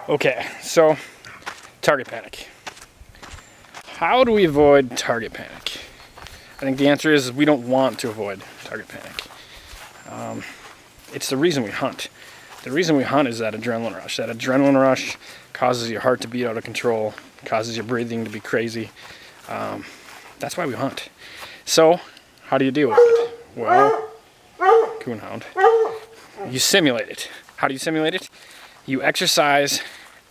Okay, so target panic. How do we avoid target panic? I think the answer is we don't want to avoid target panic. It's the reason we hunt. The reason we hunt is that adrenaline rush. That adrenaline rush causes your heart to beat out of control, causes your breathing to be crazy. That's why we hunt. So, how do you deal with it? Well, coonhound, you simulate it. How do you simulate it? You exercise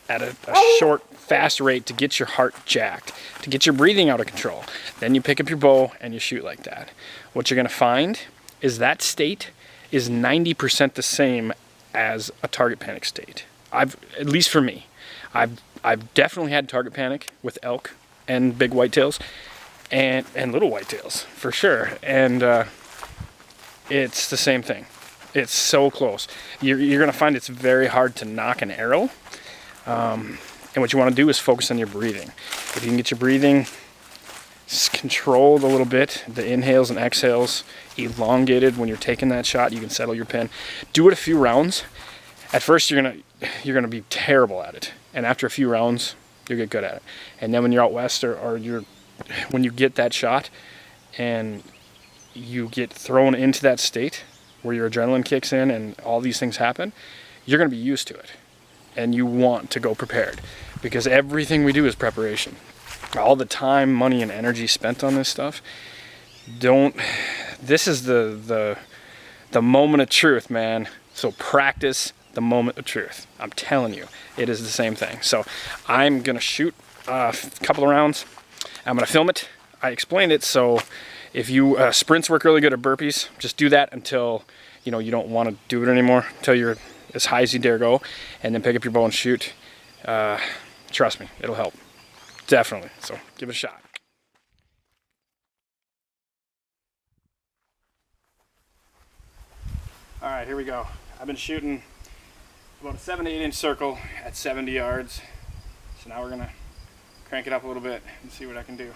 at a short, fast rate to get your heart jacked, to get your breathing out of control. Then you pick up your bow and you shoot like that. What you're gonna find is that state is 90% the same as a target panic state. At least for me, I've definitely had target panic with elk and big whitetails and little whitetails for sure. And it's the same thing. It's so close. You're gonna find it's very hard to nock an arrow. And what you want to do is focus on your breathing. If you can get your breathing controlled a little bit, the inhales and exhales elongated when you're taking that shot, you can settle your pin. Do it a few rounds. At first you're gonna be terrible at it, and after a few rounds you'll get good at it. And then when you're out west when you get that shot and you get thrown into that state where your adrenaline kicks in and all these things happen, you're gonna be used to it. And you want to go prepared, because everything we do is preparation. All the time, money, and energy spent on this stuff, this is the moment of truth, man. So practice the moment of truth. I'm telling you, it is the same thing. So I'm gonna shoot a couple of rounds. I'm gonna film it. I explained it, so if you sprints work really good at burpees, just do that until you don't want to do it anymore, until you're as high as you dare go, and then pick up your bow and shoot. Trust me, it'll help. Definitely. So give it a shot. All right, here we go. I've been shooting about a 7 to 8 inch circle at 70 yards. So now we're gonna crank it up a little bit and see what I can do.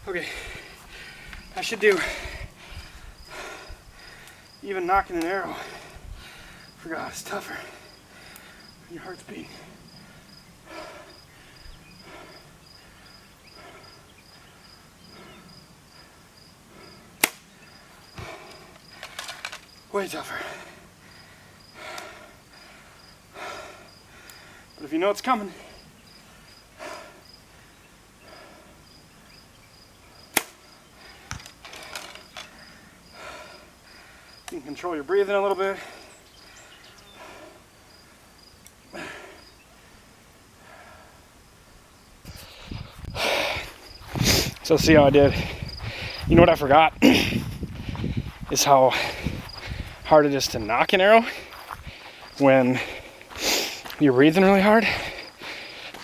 Okay, I should do even knocking an arrow. Forgot it's tougher when your heart's beating. Way tougher. But if you know it's coming, you can control your breathing a little bit. So see how I did. You know what I forgot is how hard it is to knock an arrow when you're breathing really hard.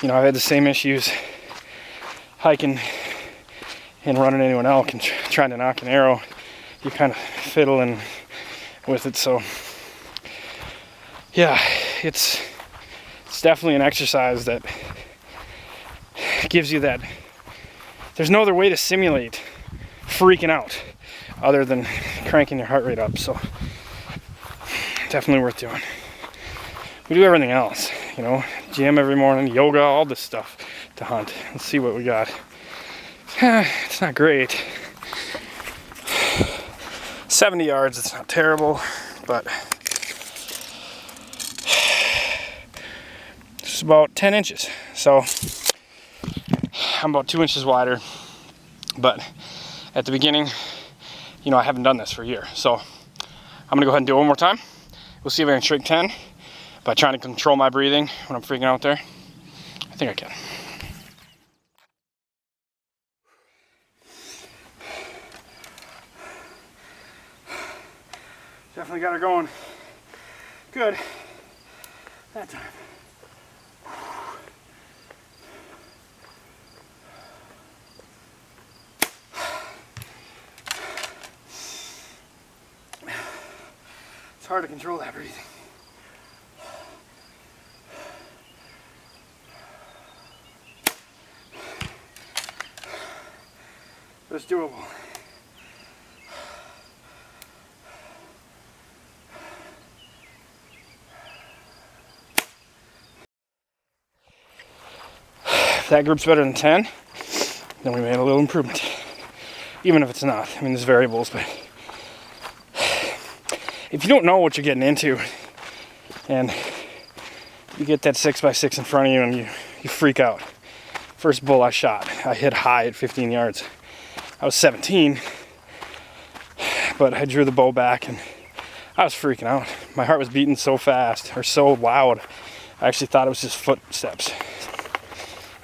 I've had the same issues hiking and running into an elk and trying to knock an arrow. You kind of fiddling with it. So yeah, it's definitely an exercise that gives you that. There's no other way to simulate freaking out other than cranking your heart rate up. So definitely worth doing. We do everything else, gym every morning, yoga, all this stuff to hunt. Let's see what we got. It's not great. 70 yards, it's not terrible, but it's about 10 inches. So I'm about 2 inches wider, but at the beginning, I haven't done this for a year. So I'm gonna go ahead and do it one more time. We'll see if I can shrink 10 by trying to control my breathing when I'm freaking out there. I think I can. Definitely got her going good that time. It's hard to control that breathing. it's doable. If that group's better than 10, then we made a little improvement. Even if it's not. I mean, there's variables, but if you don't know what you're getting into and you get that 6x6 in front of you and you freak out. First bull I shot, I hit high at 15 yards. I was 17, but I drew the bow back and I was freaking out. My heart was beating so fast, or so loud, I actually thought it was just footsteps.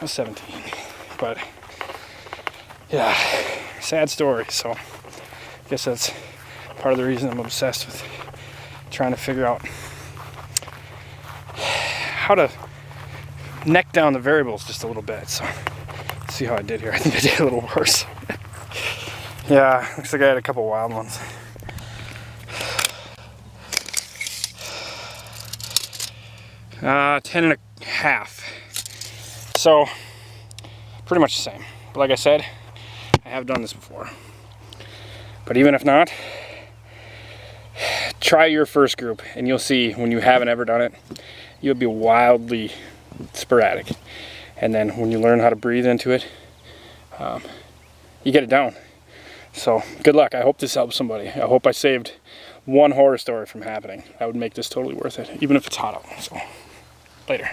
I was 17, but yeah, sad story. So I guess that's part of the reason I'm obsessed with trying to figure out how to neck down the variables just a little bit. So let's see how I did here. I think I did a little worse. Yeah, looks like I had a couple wild ones. Ten and a half. So pretty much the same. But like I said, I have done this before. But even if not, try your first group and you'll see when you haven't ever done it, you'll be wildly sporadic. And then when you learn how to breathe into it, you get it down. So good luck. I hope this helps somebody. I hope I saved one horror story from happening. That would make this totally worth it, even if it's hot out. So later.